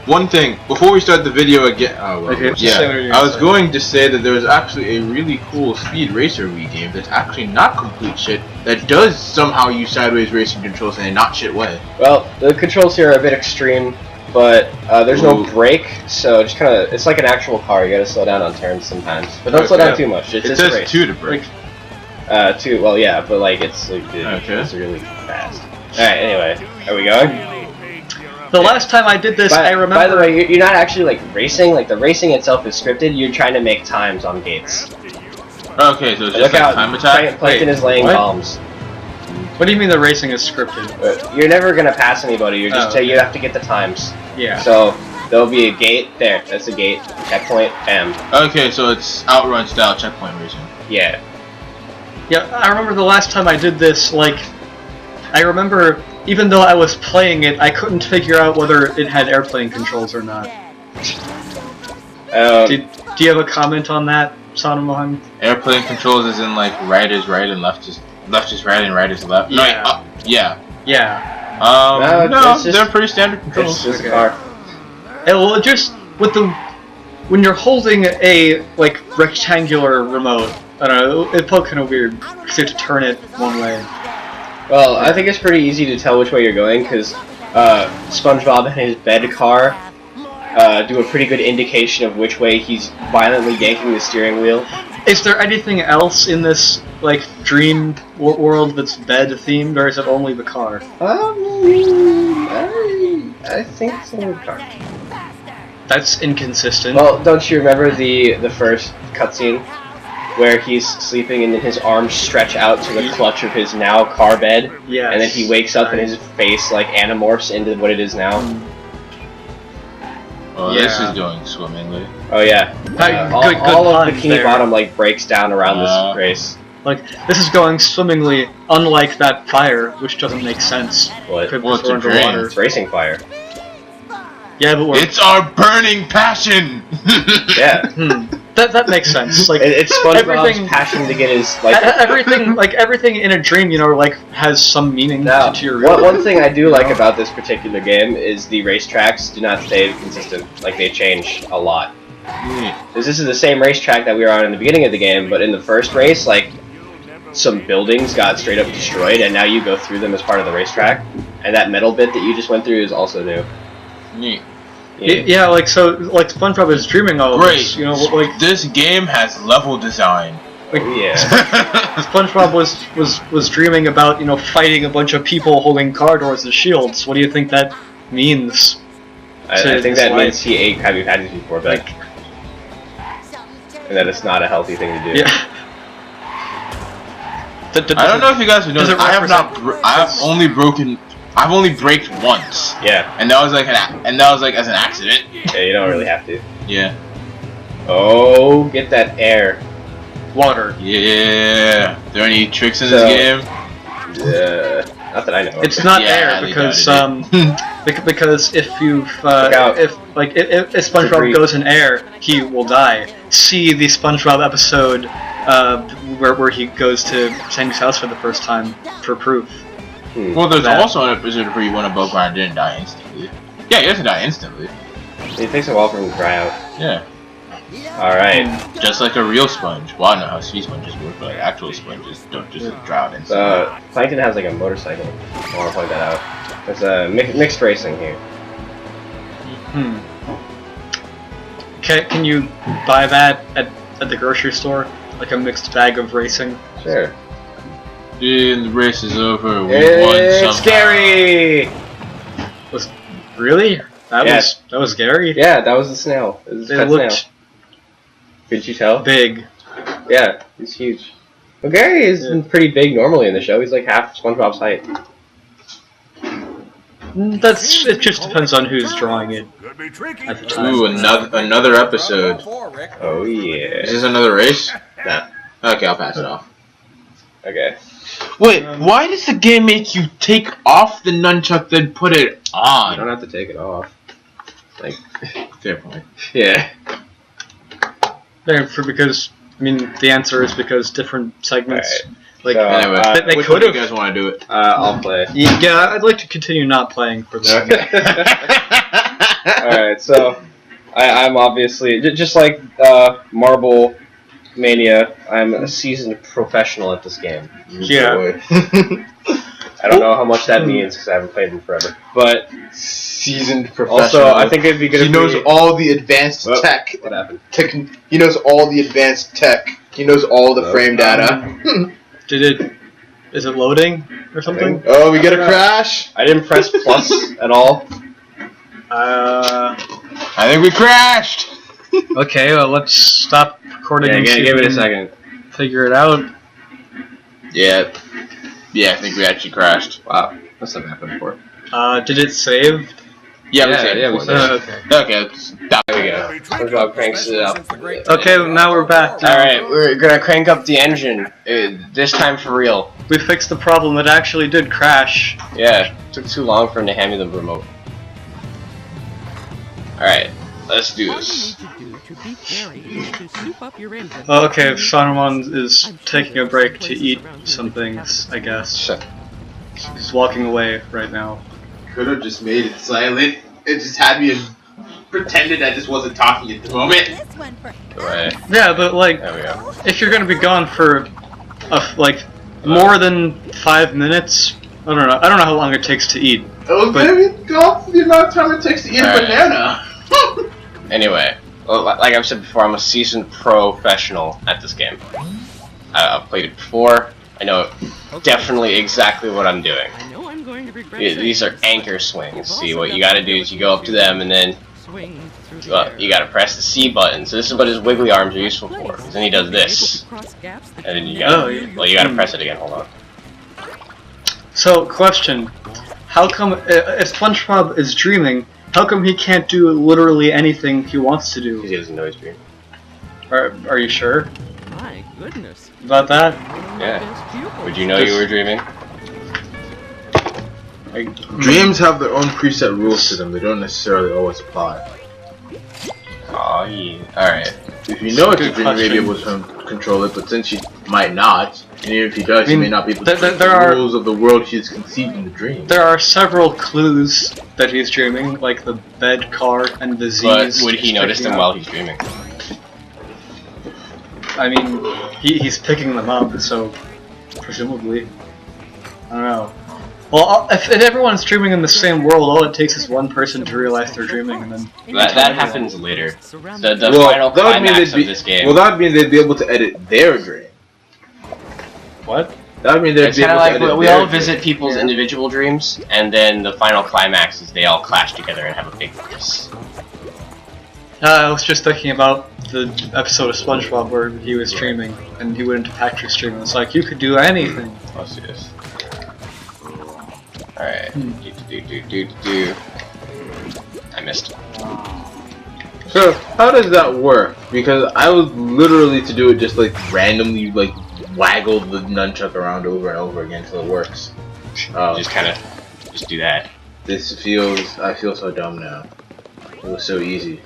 one thing before we start the video again. Oh, well, Okay, yeah. I was going to say that there was actually a really cool Speed Racer Wii game that's actually not complete shit. That does somehow use sideways racing controls in a not shit way. Well, the controls here are a bit extreme, but there's no brake, so just kind of it's like an actual car. You gotta slow down on turns sometimes, but don't slow down too much. It's it just a says race. 2 to brake. Two. Well, yeah, but like it's really fast. All right. Anyway, are we going? The last time I did this, I remember. By the way, you're not actually like racing. Like the racing itself is scripted. You're trying to make times on gates. Okay, so it's just Look like out! time attack. Plankton is laying bombs. What do you mean the racing is scripted? You're never gonna pass anybody. You're just you have to get the times. Yeah. So there'll be a gate there. That's a gate. Checkpoint. Bam. Okay, so it's outrun style checkpoint racing. Yeah. Yeah, I remember the last time I did this. Like, I remember even though I was playing it, I couldn't figure out whether it had airplane controls or not. Do you have a comment on that, Sonimon? Airplane controls is in like right is right and left is right and right is left. Yeah. No, yeah. Yeah. No, they're pretty standard controls. It's just a car. Well, just with when you're holding a like rectangular remote, I don't know, it felt kind of weird because you have to turn it one way. Well, I think it's pretty easy to tell which way you're going because Spongebob and his bed car do a pretty good indication of which way he's violently yanking the steering wheel. Is there anything else in this like dream world that's bed themed, or is it only the car? I think it's only the car. That's inconsistent. Well, don't you remember the first cutscene where he's sleeping and then his arms stretch out to the clutch of his now car bed? Yes. And then he wakes up and his face like animorphs into what it is now. Oh, Yeah. this is going swimmingly. Oh yeah. Good all of puns Bikini there. Bottom like breaks down around this race. Like, this is going swimmingly, unlike that fire, which doesn't make sense. What? Well, it's We're a dream. underwater. It's racing fire. Yeah, but we're... It's our burning passion. Yeah. That makes sense. Like, It's SpongeBob's everything- passion to get his like. everything in a dream, you know, like has some meaning Now, to your real one thing I do like about this particular game is the racetracks do not stay consistent. Like they change a lot. This is the same racetrack that we were on in the beginning of the game, but in the first race, like some buildings got straight up destroyed, and now you go through them as part of the racetrack. And that metal bit that you just went through is also new. Neat. Yeah, like SpongeBob is dreaming all of this. You know, like this game has level design. Yeah. SpongeBob was dreaming about, you know, fighting a bunch of people holding car doors as shields. What do you think that means? I think that means he ate Krabby Patties before bed. And that it's not a healthy thing to do. Yeah. I don't know if you guys would know. I've only braked once. Yeah. And that was like as an accident. Yeah, you don't really have to. Yeah. Oh, get that air. Water. Yeah. Are there any tricks in this game? Yeah. Not that I know of. It's not Yeah, air because if you've if SpongeBob Debris. goes in air, he will die. See the SpongeBob episode where he goes to Sandy's house for the first time for proof. Well, there's also an episode where he went above ground and didn't die instantly. Yeah, he doesn't die instantly. It takes a while for him to dry out. Yeah. Alright. Just like a real sponge. Well, I don't know how sea sponges work, but like actual sponges don't just dry out instantly. Plankton has like a motorcycle. I want to point that out. There's a mixed racing here. Can you buy that at the grocery store? Like a mixed bag of racing? Sure. And the race is over. We won It's somehow. scary! Really? That was scary? Yeah, that was the snail. It was a It pet looked snail. Could you tell? big. Yeah, he's huge. Well, Gary is pretty big normally in the show. He's like half SpongeBob's height. It just depends on who's drawing it at the time. Ooh, another episode. Oh yeah. Is this another race? Nah. Okay, I'll pass it off. Okay. Wait, why does the game make you take off the nunchuck then put it You on? don't have to take it off. Like, Fair point. yeah. Because I mean the answer is because different segments. Like So, Anyway, they which one do you could've- guys want to do it? I'll play. yeah, I'd like to continue not playing for this. Okay. Alright, so I'm obviously just like Marble Mania. I'm a seasoned professional at this game. Yeah. I don't know how much that means because I haven't played in forever. But Seasoned professional. also, I think it'd be good. He knows all the advanced tech. What happened? He knows all the advanced tech. He knows all the frame data. Is it loading or something? Oh, we get a crash. I didn't press plus at all. I think we crashed. Okay, well, let's stop recording. Yeah, and see give if it a we second. can Figure it out. Yeah, I think we actually crashed. Wow, that's never happened before. Did it save? Yeah, we saved. we saved. Okay. Okay, stop. There we go. Spongebob cranks it up. Okay, now we're back. Alright, we're gonna crank up the engine. This time for real. We fixed the problem. It actually did crash. Yeah, took too long for him to hand me the remote. Alright, let's do this. Okay, Sonimon is taking a break to eat some things, I guess. Shut. He's walking away right now. Could have just made it silent. It just had me pretended I just wasn't talking at the moment. Away. Yeah, but like, There we go. if you're gonna be gone for more than 5 minutes, I don't know how long it takes to eat. It was gonna be gone for the amount of time it takes to eat a banana. Anyway, well, like I've said before, I'm a seasoned professional at this game. I've played it before. I know definitely exactly what I'm doing. These are anchor swings. See, what you gotta do is you go up to them and then you gotta press the C button. So this is what his wiggly arms are useful for. Then he does this. And then you gotta press it again. Hold on. So, question. How come, if SpongeBob is dreaming, how come he can't do literally anything he wants to do? Because he doesn't know he's dreaming. Are you sure My goodness. about that? Yeah. Would you know you were dreaming? Dreams have their own preset rules to them. They don't necessarily always apply. Oh yeah. Alright. If you know it's a Good dream, you may be able to control it, but since you might not, and even if he does, he may not be able to control the rules of the world he has conceived in the dream. There are several clues that he's dreaming, like the bed, car, and the Z's. But would he notice them while he's dreaming? I mean, he's picking them up, so presumably. I don't know. Well, if everyone's dreaming in the same world, all it takes is one person to realize they're dreaming, and then that happens later. The final climax of this game. Well, that would mean they'd be able to edit their dream. what? That would mean they'd It's be kind able of to like edit we their all dream. visit people's individual dreams, and then the final climax is they all clash together and have a big kiss. I was just thinking about the episode of SpongeBob where he was dreaming, and he went into Patrick's dream, and it's like, you could do anything. Let's do this. Alright. I missed. So, how does that work? Because I was literally to do it just like randomly like waggle the nunchuck around over and over again until it works. Just kind of just do that. I feel so dumb now. It was so easy.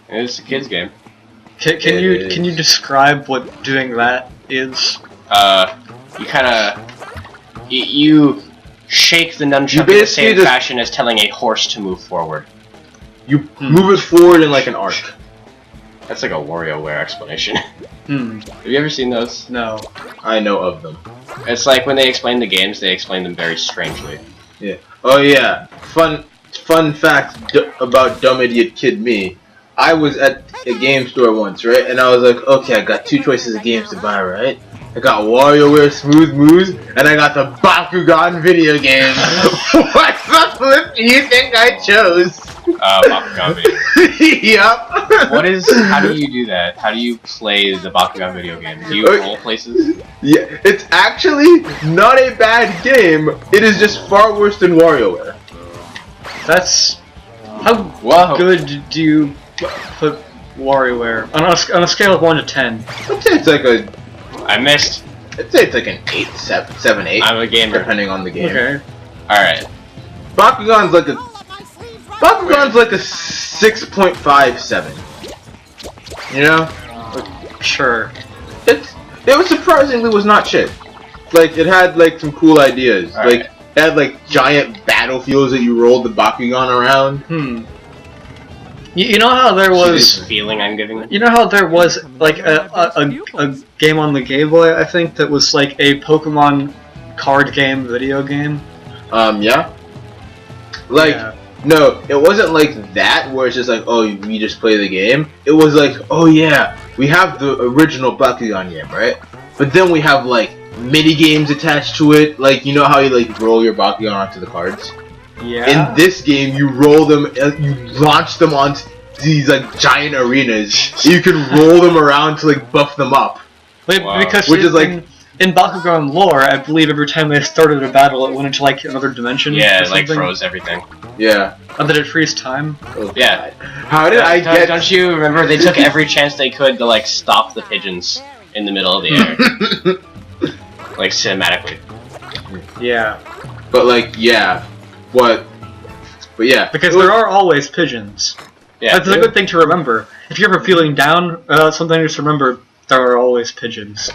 It's a kid's game. Can you describe what doing that is? You kind of you shake the nunchuck in the same fashion as telling a horse to move forward. You move it forward in like an arc. That's like a WarioWare explanation. Have you ever seen those? No. I know of them. It's like when they explain the games, they explain them very strangely. Yeah. Oh yeah. Fun fact about dumb idiot kid me. I was at a game store once, right? And I was like, okay, I got two choices of games to buy, right? I got WarioWare Smooth Moves, and I got the Bakugan video game. What the flip do you think I chose? Bakugan video. Yup. How do you do that? How do you play the Bakugan video game? Do you roll places? Yeah, it's actually not a bad game. It is just far worse than WarioWare. How good do you put WarioWare on a scale of 1 to 10? I'd say it's like a. I missed. I'd say it's like an 8, 7, 8. I'm a gamer. Depending on the game. Okay. Alright. Bakugan's like a 6.57. You know? Sure. It was surprisingly was not shit. Like it had like some cool ideas. Right. Like It had like giant battlefields that you rolled the Bakugan around. You know how there was This feeling I'm giving. You know how there was like a game on the Game Boy, I think, that was like a Pokemon card game, video game? Yeah. Like, no, it wasn't like that where it's just like, oh, we just play the game. It was like, oh yeah, we have the original Bakugan game, right? But then we have like mini games attached to it. Like, you know how you like roll your Bakugan onto the cards? Yeah. In this game, you roll them, you launch them onto these like giant arenas. You can roll them around to like buff them up. Wow. Because Which is like in Bakugan lore, I believe every time they started a battle, it went into like another dimension. Yeah, or it like something. froze everything. yeah. And did it freeze time? Oh, Yeah. How did I get? Don't you remember they took every chance they could to like stop the pigeons in the middle of the air, like cinematically. Yeah. But like, yeah. But yeah. Because It was- there are always pigeons. Yeah. That's a good thing to remember. If you're ever feeling down about something, just remember there are always pigeons.